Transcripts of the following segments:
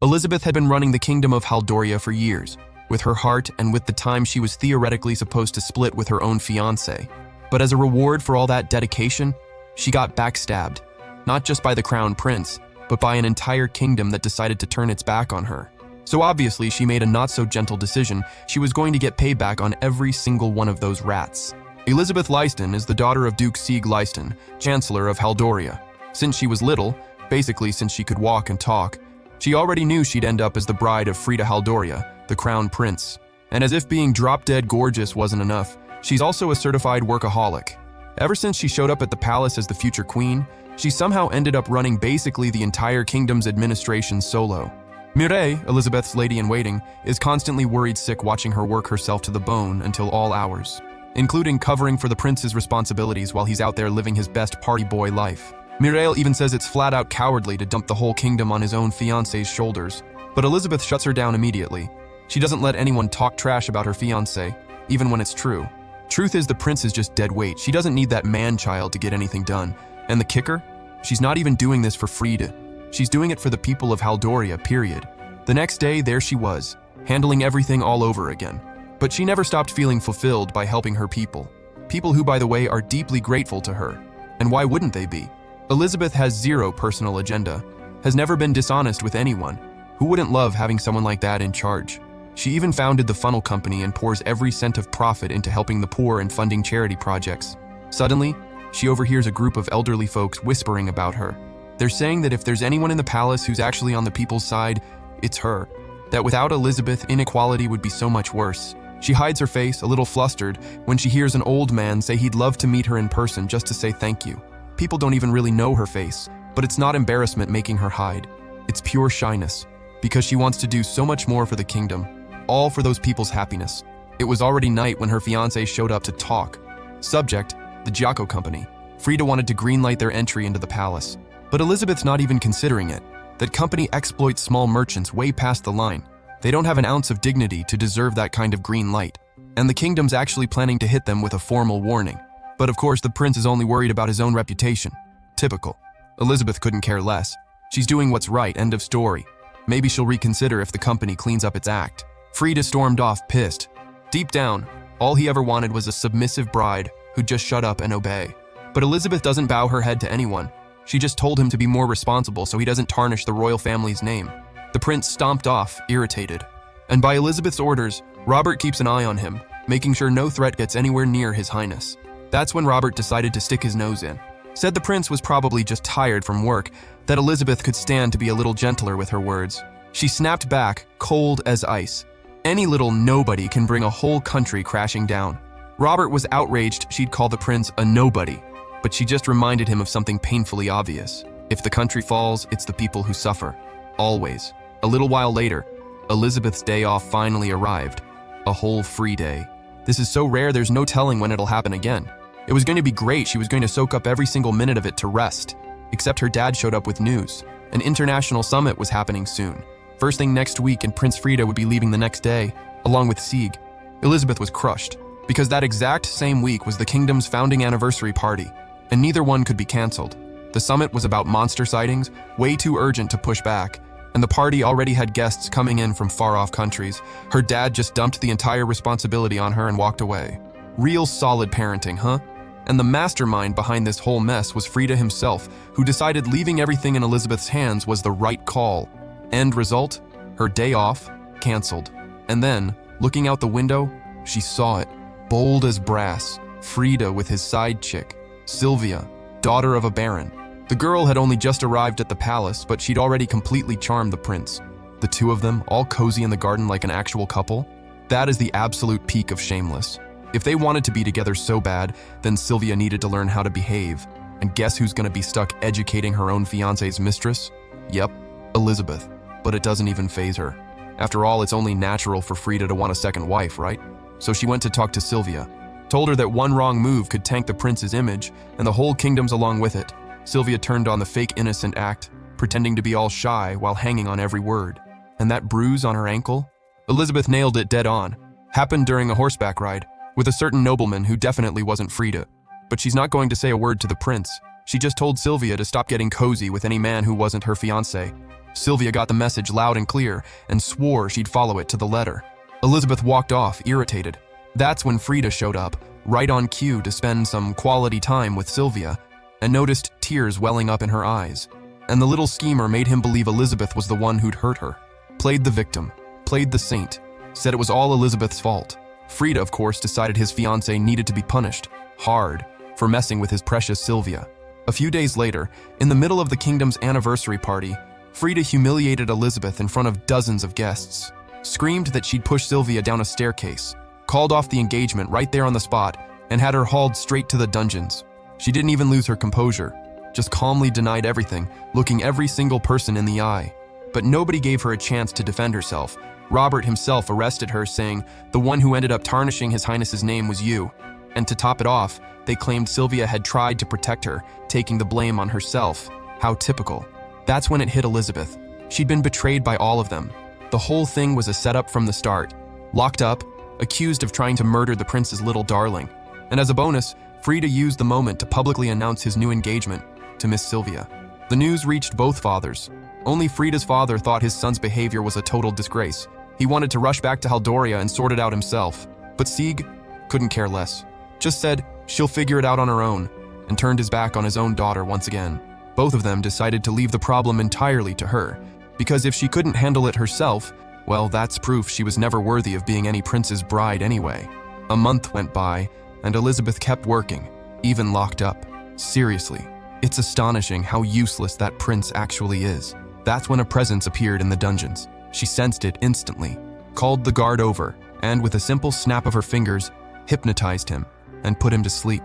Elizabeth had been running the kingdom of Haldoria for years, with her heart and with the time she was theoretically supposed to split with her own fiancé. But as a reward for all that dedication, she got backstabbed, not just by the crown prince, but by an entire kingdom that decided to turn its back on her. So obviously she made a not-so-gentle decision. She was going to get payback on every single one of those rats. Elizabeth Leiston is the daughter of Duke Sieg Leiston, Chancellor of Haldoria. Since she was little, basically since she could walk and talk, she already knew she'd end up as the bride of Frida Haldoria, the crown prince. And as if being drop-dead gorgeous wasn't enough, she's also a certified workaholic. Ever since she showed up at the palace as the future queen, she somehow ended up running basically the entire kingdom's administration solo. Mireille, Elizabeth's lady-in-waiting, is constantly worried sick watching her work herself to the bone until all hours, including covering for the prince's responsibilities while he's out there living his best party boy life. Mireille even says it's flat-out cowardly to dump the whole kingdom on his own fiancé's shoulders, but Elizabeth shuts her down immediately. She doesn't let anyone talk trash about her fiancé, even when it's true. Truth is, the prince is just dead weight. She doesn't need that man-child to get anything done. And the kicker? She's not even doing this for Frida. She's doing it for the people of Haldoria, period. The next day, there she was, handling everything all over again. But she never stopped feeling fulfilled by helping her people. People who, by the way, are deeply grateful to her. And why wouldn't they be? Elizabeth has zero personal agenda, has never been dishonest with anyone. Who wouldn't love having someone like that in charge? She even founded the funnel company and pours every cent of profit into helping the poor and funding charity projects. Suddenly, she overhears a group of elderly folks whispering about her. They're saying that if there's anyone in the palace who's actually on the people's side, it's her. That without Elizabeth, inequality would be so much worse. She hides her face, a little flustered, when she hears an old man say he'd love to meet her in person just to say thank you. People don't even really know her face, but it's not embarrassment making her hide. It's pure shyness, because she wants to do so much more for the kingdom, all for those people's happiness. It was already night when her fiancé showed up to talk. Subject, the Giaco Company. Frida wanted to greenlight their entry into the palace. But Elizabeth's not even considering it. That company exploits small merchants way past the line. They don't have an ounce of dignity to deserve that kind of green light. And the kingdom's actually planning to hit them with a formal warning. But of course, the prince is only worried about his own reputation. Typical. Elizabeth couldn't care less. She's doing what's right, end of story. Maybe she'll reconsider if the company cleans up its act. Frida stormed off, pissed. Deep down, all he ever wanted was a submissive bride who'd just shut up and obey. But Elizabeth doesn't bow her head to anyone. She just told him to be more responsible so he doesn't tarnish the royal family's name. The prince stomped off, irritated. And by Elizabeth's orders, Robert keeps an eye on him, making sure no threat gets anywhere near His Highness. That's when Robert decided to stick his nose in. Said the prince was probably just tired from work, that Elizabeth could stand to be a little gentler with her words. She snapped back, cold as ice. Any little nobody can bring a whole country crashing down. Robert was outraged she'd call the prince a nobody, but she just reminded him of something painfully obvious. If the country falls, it's the people who suffer. Always. A little while later, Elizabeth's day off finally arrived. A whole free day. This is so rare there's no telling when it'll happen again. It was going to be great. She was going to soak up every single minute of it to rest. Except her dad showed up with news. An international summit was happening soon. First thing next week, and Prince Frida would be leaving the next day, along with Sieg. Elizabeth was crushed, because that exact same week was the kingdom's founding anniversary party, and neither one could be canceled. The summit was about monster sightings, way too urgent to push back, and the party already had guests coming in from far-off countries. Her dad just dumped the entire responsibility on her and walked away. Real solid parenting, huh? And the mastermind behind this whole mess was Frida himself, who decided leaving everything in Elizabeth's hands was the right call. End result? Her day off, canceled. And then, looking out the window, she saw it, bold as brass, Frida with his side chick, Sylvia, daughter of a baron. The girl had only just arrived at the palace, but she'd already completely charmed the prince. The two of them, all cozy in the garden like an actual couple. That is the absolute peak of shameless. If they wanted to be together so bad, then Sylvia needed to learn how to behave. And guess who's gonna be stuck educating her own fiancé's mistress? Yep, Elizabeth. But it doesn't even faze her. After all, it's only natural for Frida to want a second wife, right? So she went to talk to Sylvia. Told her that one wrong move could tank the prince's image, and the whole kingdom's along with it. Sylvia turned on the fake innocent act, pretending to be all shy while hanging on every word. And that bruise on her ankle? Elizabeth nailed it dead on. Happened during a horseback ride, with a certain nobleman who definitely wasn't Frida. But she's not going to say a word to the prince. She just told Sylvia to stop getting cozy with any man who wasn't her fiancé. Sylvia got the message loud and clear and swore she'd follow it to the letter. Elizabeth walked off, irritated. That's when Frida showed up, right on cue to spend some quality time with Sylvia, and noticed tears welling up in her eyes. And the little schemer made him believe Elizabeth was the one who'd hurt her. Played the victim, played the saint, said it was all Elizabeth's fault. Frida, of course, decided his fiancée needed to be punished, hard, for messing with his precious Sylvia. A few days later, in the middle of the kingdom's anniversary party, Frida humiliated Elizabeth in front of dozens of guests, screamed that she'd pushed Sylvia down a staircase, called off the engagement right there on the spot, and had her hauled straight to the dungeons. She didn't even lose her composure, just calmly denied everything, looking every single person in the eye. But nobody gave her a chance to defend herself. Robert himself arrested her, saying the one who ended up tarnishing His Highness's name was you. And to top it off, they claimed Sylvia had tried to protect her, taking the blame on herself. How typical. That's when it hit Elizabeth. She'd been betrayed by all of them. The whole thing was a setup from the start. Locked up, accused of trying to murder the prince's little darling. And as a bonus, Frida used the moment to publicly announce his new engagement to Miss Sylvia. The news reached both fathers. Only Frida's father thought his son's behavior was a total disgrace. He wanted to rush back to Haldoria and sort it out himself. But Sieg couldn't care less. Just said she'll figure it out on her own, and turned his back on his own daughter once again. Both of them decided to leave the problem entirely to her, because if she couldn't handle it herself, well, that's proof she was never worthy of being any prince's bride anyway. A month went by, and Elizabeth kept working, even locked up. Seriously, it's astonishing how useless that prince actually is. That's when a presence appeared in the dungeons. She sensed it instantly, called the guard over, and with a simple snap of her fingers, hypnotized him and put him to sleep.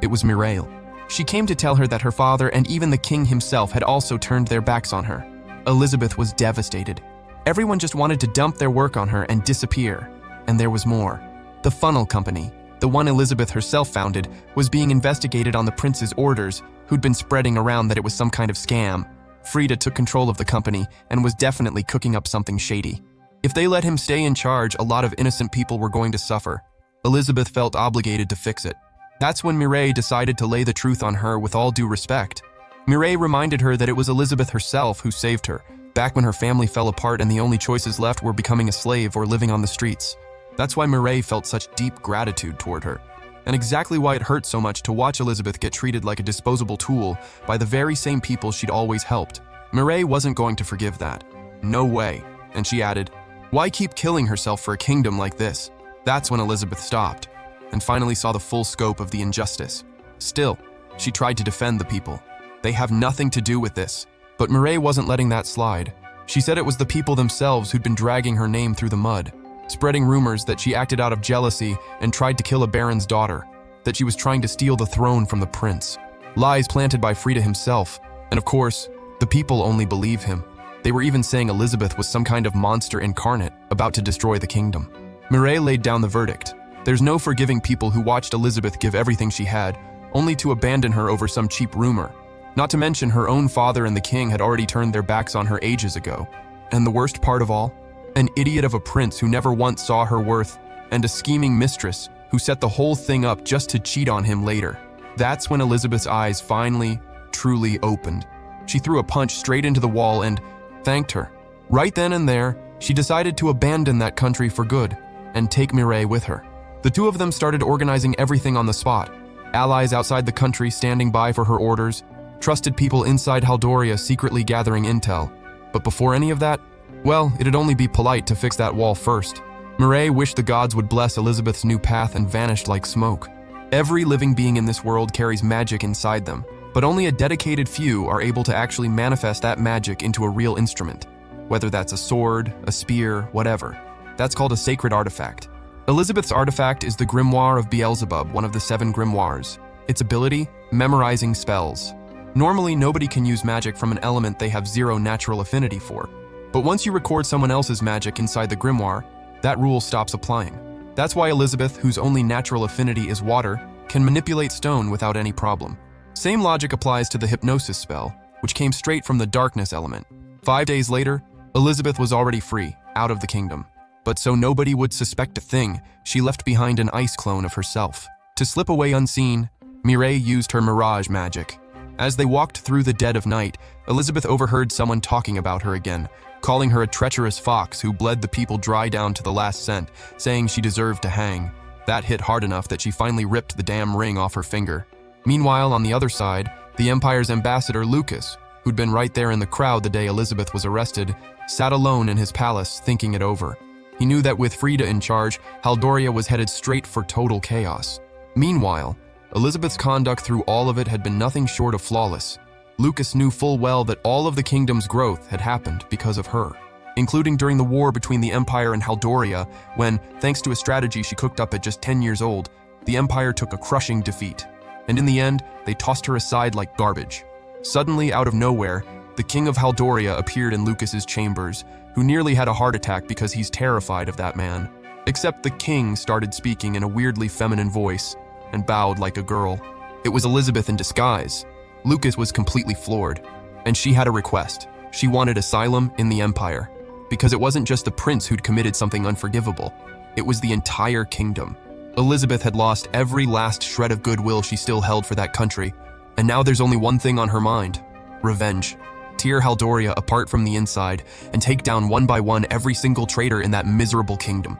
It was Mireille. She came to tell her that her father and even the king himself had also turned their backs on her. Elizabeth was devastated. Everyone just wanted to dump their work on her and disappear. And there was more. The Funnel Company, the one Elizabeth herself founded, was being investigated on the prince's orders, who'd been spreading around that it was some kind of scam. Frida took control of the company and was definitely cooking up something shady. If they let him stay in charge, a lot of innocent people were going to suffer. Elizabeth felt obligated to fix it. That's when Mireille decided to lay the truth on her with all due respect. Mireille reminded her that it was Elizabeth herself who saved her, back when her family fell apart and the only choices left were becoming a slave or living on the streets. That's why Mireille felt such deep gratitude toward her, and exactly why it hurt so much to watch Elizabeth get treated like a disposable tool by the very same people she'd always helped. Mireille wasn't going to forgive that. No way. And she added, "Why keep killing herself for a kingdom like this?" That's when Elizabeth stopped, and finally saw the full scope of the injustice. Still, she tried to defend the people. They have nothing to do with this. But Mireille wasn't letting that slide. She said it was the people themselves who'd been dragging her name through the mud, spreading rumors that she acted out of jealousy and tried to kill a baron's daughter, that she was trying to steal the throne from the prince. Lies planted by Frida himself, and of course, the people only believe him. They were even saying Elizabeth was some kind of monster incarnate about to destroy the kingdom. Mireille laid down the verdict. There's no forgiving people who watched Elizabeth give everything she had, only to abandon her over some cheap rumor. Not to mention her own father and the king had already turned their backs on her ages ago. And the worst part of all? An idiot of a prince who never once saw her worth, and a scheming mistress who set the whole thing up just to cheat on him later. That's when Elizabeth's eyes finally, truly opened. She threw a punch straight into the wall and thanked her. Right then and there, she decided to abandon that country for good and take Mireille with her. The two of them started organizing everything on the spot. Allies outside the country standing by for her orders, trusted people inside Haldoria secretly gathering intel. But before any of that, well, it'd only be polite to fix that wall first. Mireille wished the gods would bless Elizabeth's new path and vanished like smoke. Every living being in this world carries magic inside them, but only a dedicated few are able to actually manifest that magic into a real instrument. Whether that's a sword, a spear, whatever. That's called a sacred artifact. Elizabeth's artifact is the Grimoire of Beelzebub, one of the 7 grimoires. Its ability? Memorizing spells. Normally, nobody can use magic from an element they have 0 natural affinity for. But once you record someone else's magic inside the grimoire, that rule stops applying. That's why Elizabeth, whose only natural affinity is water, can manipulate stone without any problem. Same logic applies to the hypnosis spell, which came straight from the darkness element. 5 days later, Elizabeth was already free, out of the kingdom. But so nobody would suspect a thing, she left behind an ice clone of herself. To slip away unseen, Mireille used her mirage magic. As they walked through the dead of night, Elizabeth overheard someone talking about her again, calling her a treacherous fox who bled the people dry down to the last cent, saying she deserved to hang. That hit hard enough that she finally ripped the damn ring off her finger. Meanwhile, on the other side, the Empire's ambassador Lucas, who'd been right there in the crowd the day Elizabeth was arrested, sat alone in his palace thinking it over. He knew that with Frida in charge, Haldoria was headed straight for total chaos. Meanwhile, Elizabeth's conduct through all of it had been nothing short of flawless. Lucas knew full well that all of the kingdom's growth had happened because of her, including during the war between the Empire and Haldoria, when, thanks to a strategy she cooked up at just 10 years old, the Empire took a crushing defeat. And in the end, they tossed her aside like garbage. Suddenly, out of nowhere, the king of Haldoria appeared in Lucas's chambers, who nearly had a heart attack because he's terrified of that man. Except the king started speaking in a weirdly feminine voice and bowed like a girl. It was Elizabeth in disguise. Lucas was completely floored, and she had a request. She wanted asylum in the Empire, because it wasn't just the prince who'd committed something unforgivable. It was the entire kingdom. Elizabeth had lost every last shred of goodwill she still held for that country, and now there's only one thing on her mind: revenge. Tear Haldoria apart from the inside and take down one by one every single traitor in that miserable kingdom.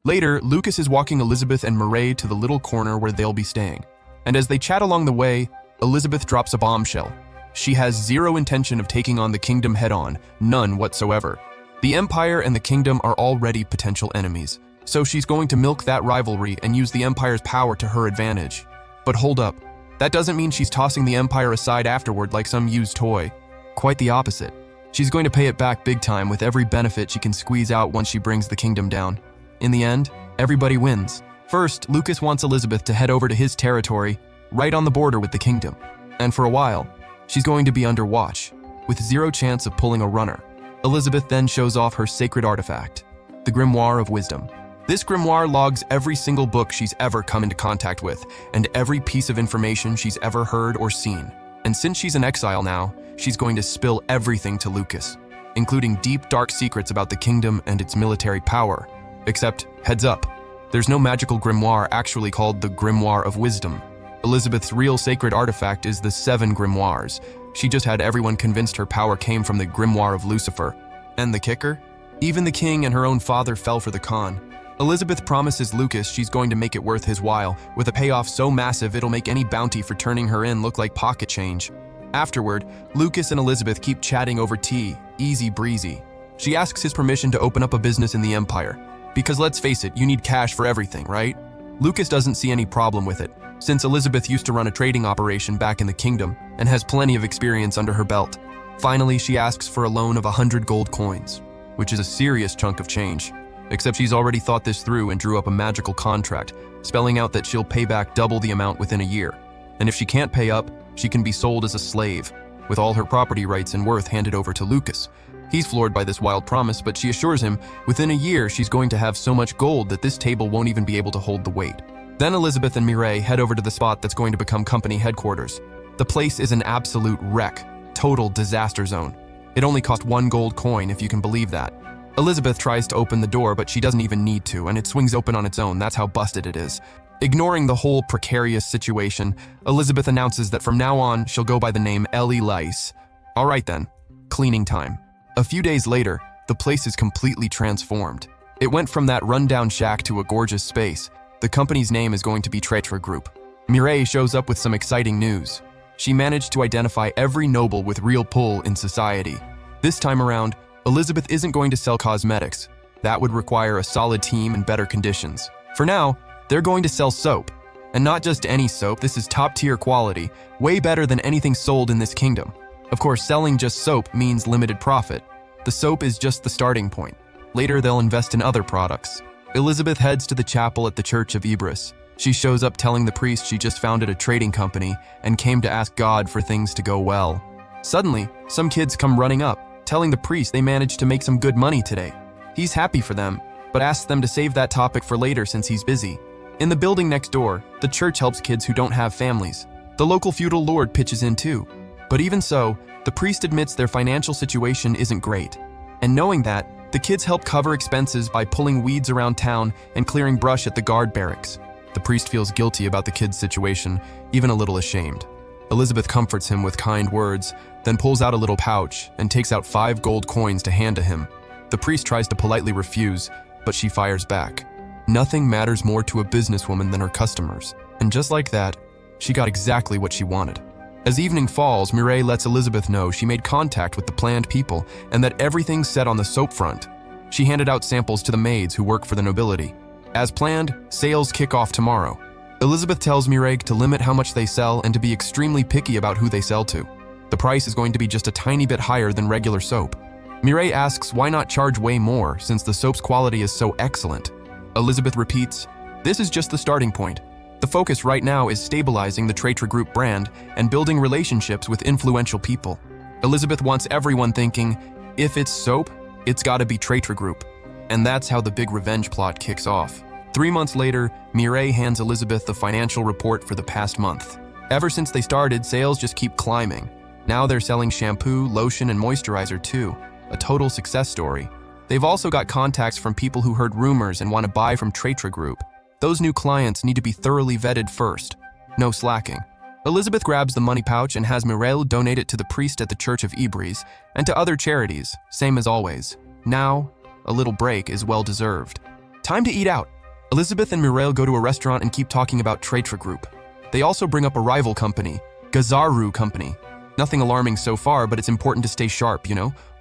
Later, Lucas is walking Elizabeth and Mirae to the little corner where they'll be staying, and as they chat along the way, Elizabeth drops a bombshell. She has zero intention of taking on the kingdom head-on, none whatsoever. The Empire and the kingdom are already potential enemies, so she's going to milk that rivalry and use the Empire's power to her advantage. But hold up, that doesn't mean she's tossing the Empire aside afterward like some used toy. Quite the opposite. She's going to pay it back big time with every benefit she can squeeze out once she brings the kingdom down. In the end, everybody wins. First, Lucas wants Elizabeth to head over to his territory, right on the border with the kingdom. And for a while, she's going to be under watch, with zero chance of pulling a runner. Elizabeth then shows off her sacred artifact, the Grimoire of Wisdom. This grimoire logs every single book she's ever come into contact with, and every piece of information she's ever heard or seen. And since she's in exile now, she's going to spill everything to Lucas, including deep, dark secrets about the kingdom and its military power. Except, heads up, there's no magical grimoire actually called the Grimoire of Wisdom. Elizabeth's real sacred artifact is the 7 grimoires. She just had everyone convinced her power came from the Grimoire of Lucifer. And the kicker? Even the king and her own father fell for the con. Elizabeth promises Lucas she's going to make it worth his while, with a payoff so massive it'll make any bounty for turning her in look like pocket change. Afterward, Lucas and Elizabeth keep chatting over tea, easy breezy. She asks his permission to open up a business in the Empire. Because let's face it, you need cash for everything, right? Lucas doesn't see any problem with it, since Elizabeth used to run a trading operation back in the kingdom and has plenty of experience under her belt. Finally, she asks for a loan of 100 gold coins, which is a serious chunk of change. Except she's already thought this through and drew up a magical contract, spelling out that she'll pay back double the amount within a year. And if she can't pay up, she can be sold as a slave, with all her property rights and worth handed over to Lucas. He's floored by this wild promise, but she assures him within a year she's going to have so much gold that this table won't even be able to hold the weight. Then Elizabeth and Mirae head over to the spot that's going to become company headquarters. The place is an absolute wreck, total disaster zone. It only cost 1 gold coin, if you can believe that. Elizabeth tries to open the door, but she doesn't even need to, and it swings open on its own. That's how busted it is. Ignoring the whole precarious situation, Elizabeth announces that from now on, she'll go by the name Ellie Lice. All right then, cleaning time. A few days later, the place is completely transformed. It went from that rundown shack to a gorgeous space. The company's name is going to be Tretra Group. Mirae shows up with some exciting news. She managed to identify every noble with real pull in society. This time around, Elizabeth isn't going to sell cosmetics. That would require a solid team and better conditions. For now, they're going to sell soap. And not just any soap, this is top-tier quality, way better than anything sold in this kingdom. Of course, selling just soap means limited profit. The soap is just the starting point. Later, they'll invest in other products. Elizabeth heads to the chapel at the Church of Ibris. She shows up telling the priest she just founded a trading company and came to ask God for things to go well. Suddenly, some kids come running up, telling the priest they managed to make some good money today. He's happy for them, but asks them to save that topic for later since he's busy. In the building next door, the church helps kids who don't have families. The local feudal lord pitches in too. But even so, the priest admits their financial situation isn't great. And knowing that, the kids help cover expenses by pulling weeds around town and clearing brush at the guard barracks. The priest feels guilty about the kids' situation, even a little ashamed. Elizabeth comforts him with kind words, then pulls out a little pouch and takes out 5 gold coins to hand to him. The priest tries to politely refuse, but she fires back. Nothing matters more to a businesswoman than her customers, and just like that, she got exactly what she wanted. As evening falls, Mireille lets Elizabeth know she made contact with the planned people and that everything's set on the soap front. She handed out samples to the maids who work for the nobility. As planned, sales kick off tomorrow. Elizabeth tells Mireille to limit how much they sell and to be extremely picky about who they sell to. The price is going to be just a tiny bit higher than regular soap. Mireille asks why not charge way more since the soap's quality is so excellent. Elizabeth repeats, "This is just the starting point. The focus right now is stabilizing the Traitor Group brand and building relationships with influential people." Elizabeth wants everyone thinking, if it's soap, it's gotta be Traitor Group. And that's how the big revenge plot kicks off. 3 months later, Mireille hands Elizabeth the financial report for the past month. Ever since they started, sales just keep climbing. Now they're selling shampoo, lotion, and moisturizer too. A total success story. They've also got contacts from people who heard rumors and want to buy from Traitor Group. Those new clients need to be thoroughly vetted first. No slacking. Elizabeth grabs the money pouch and has Mireille donate it to the priest at the Church of Ibris and to other charities, same as always. Now, a little break is well deserved. Time to eat out. Elizabeth and Mireille go to a restaurant and keep talking about Traitor Group. They also bring up a rival company, Gazaru Company. Nothing alarming so far, but it's important to stay sharp,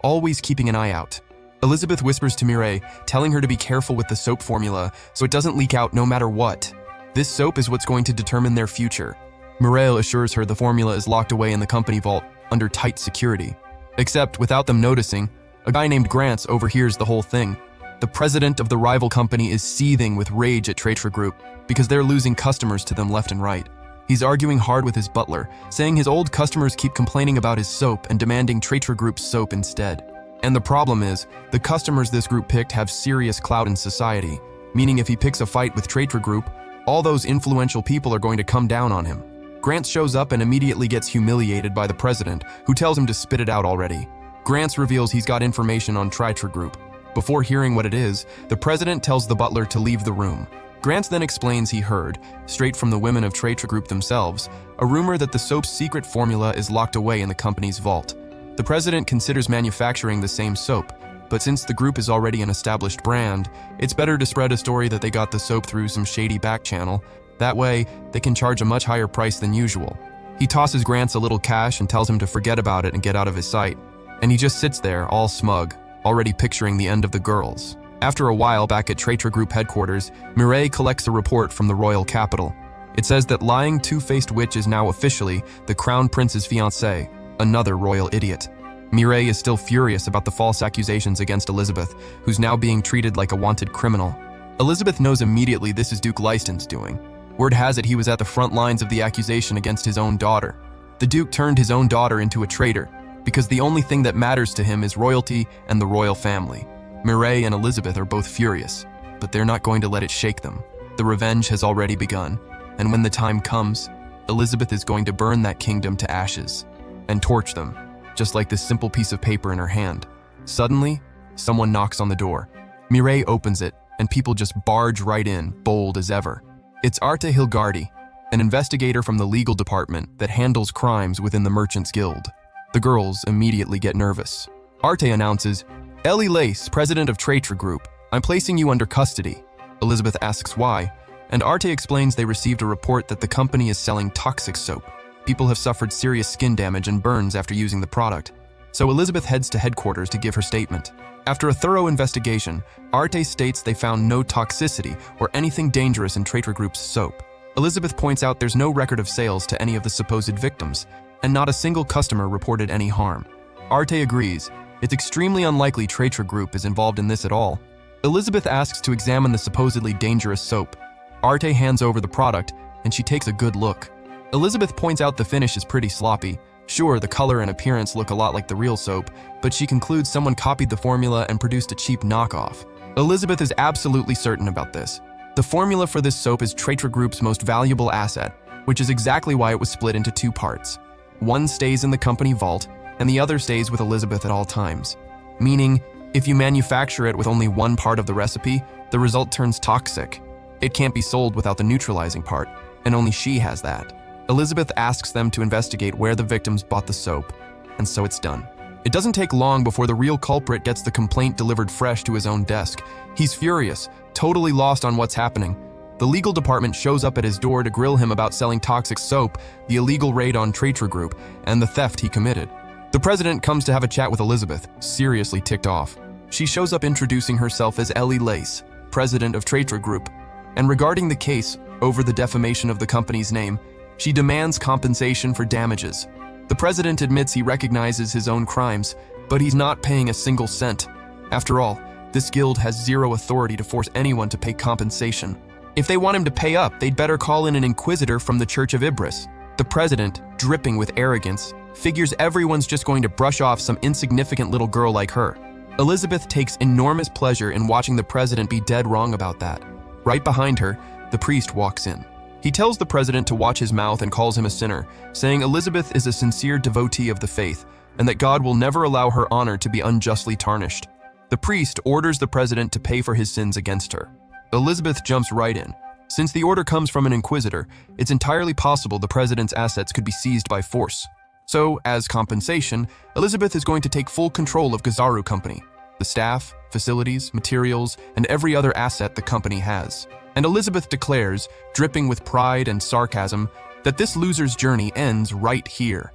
always keeping an eye out. Elizabeth whispers to Mireille, telling her to be careful with the soap formula so it doesn't leak out no matter what. This soap is what's going to determine their future. Mireille assures her the formula is locked away in the company vault under tight security. Except, without them noticing, a guy named Grants overhears the whole thing. The president of the rival company is seething with rage at Traitor Group because they're losing customers to them left and right. He's arguing hard with his butler, saying his old customers keep complaining about his soap and demanding Traitor Group's soap instead. And the problem is, the customers this group picked have serious clout in society, meaning if he picks a fight with Traitor Group, all those influential people are going to come down on him. Grants shows up and immediately gets humiliated by the president, who tells him to spit it out already. Grants reveals he's got information on Traitor Group. Before hearing what it is, the president tells the butler to leave the room. Grants then explains he heard, straight from the women of Traitor Group themselves, a rumor that the soap's secret formula is locked away in the company's vault. The president considers manufacturing the same soap, but since the group is already an established brand, it's better to spread a story that they got the soap through some shady back channel. That way, they can charge a much higher price than usual. He tosses Grants a little cash and tells him to forget about it and get out of his sight. And he just sits there, all smug, already picturing the end of the girls. After a while, back at Traitor Group headquarters, Mireille collects a report from the royal capital. It says that lying two-faced witch is now officially the crown prince's fiancée, another royal idiot. Mireille is still furious about the false accusations against Elizabeth, who's now being treated like a wanted criminal. Elizabeth knows immediately this is Duke Lyston's doing. Word has it he was at the front lines of the accusation against his own daughter. The Duke turned his own daughter into a traitor, because the only thing that matters to him is royalty and the royal family. Mireille and Elizabeth are both furious, but they're not going to let it shake them. The revenge has already begun, and when the time comes, Elizabeth is going to burn that kingdom to ashes and torch them, just like this simple piece of paper in her hand. Suddenly, someone knocks on the door. Mireille opens it, and people just barge right in, bold as ever. It's Arte Hilgardi, an investigator from the legal department that handles crimes within the Merchants Guild. The girls immediately get nervous. Arte announces, "Ellie Lace, president of Traitor Group, I'm placing you under custody." Elizabeth asks why, and Arte explains they received a report that the company is selling toxic soap. People have suffered serious skin damage and burns after using the product. So Elizabeth heads to headquarters to give her statement. After a thorough investigation, Arte states they found no toxicity or anything dangerous in Traitor Group's soap. Elizabeth points out there's no record of sales to any of the supposed victims, and not a single customer reported any harm. Arte agrees. It's extremely unlikely Traitor Group is involved in this at all. Elizabeth asks to examine the supposedly dangerous soap. Arte hands over the product, and she takes a good look. Elizabeth points out the finish is pretty sloppy. Sure, the color and appearance look a lot like the real soap, but she concludes someone copied the formula and produced a cheap knockoff. Elizabeth is absolutely certain about this. The formula for this soap is Traitor Group's most valuable asset, which is exactly why it was split into 2 parts. One stays in the company vault, and the other stays with Elizabeth at all times. Meaning, if you manufacture it with only one part of the recipe, the result turns toxic. It can't be sold without the neutralizing part, and only she has that. Elizabeth asks them to investigate where the victims bought the soap, and so it's done. It doesn't take long before the real culprit gets the complaint delivered fresh to his own desk. He's furious, totally lost on what's happening. The legal department shows up at his door to grill him about selling toxic soap, the illegal raid on Traitor Group, and the theft he committed. The president comes to have a chat with Elizabeth, seriously ticked off. She shows up introducing herself as Ellie Lace, president of Traitor Group, and regarding the case over the defamation of the company's name, she demands compensation for damages. The president admits he recognizes his own crimes, but he's not paying a single cent. After all, this guild has zero authority to force anyone to pay compensation. If they want him to pay up, they'd better call in an inquisitor from the Church of Ibris. The president, dripping with arrogance, figures everyone's just going to brush off some insignificant little girl like her. Elizabeth takes enormous pleasure in watching the president be dead wrong about that. Right behind her, the priest walks in. He tells the president to watch his mouth and calls him a sinner, saying Elizabeth is a sincere devotee of the faith and that God will never allow her honor to be unjustly tarnished. The priest orders the president to pay for his sins against her. Elizabeth jumps right in. Since the order comes from an inquisitor, it's entirely possible the president's assets could be seized by force. So, as compensation, Elizabeth is going to take full control of Gazaru Company, the staff, facilities, materials, and every other asset the company has. And Elizabeth declares, dripping with pride and sarcasm, that this loser's journey ends right here.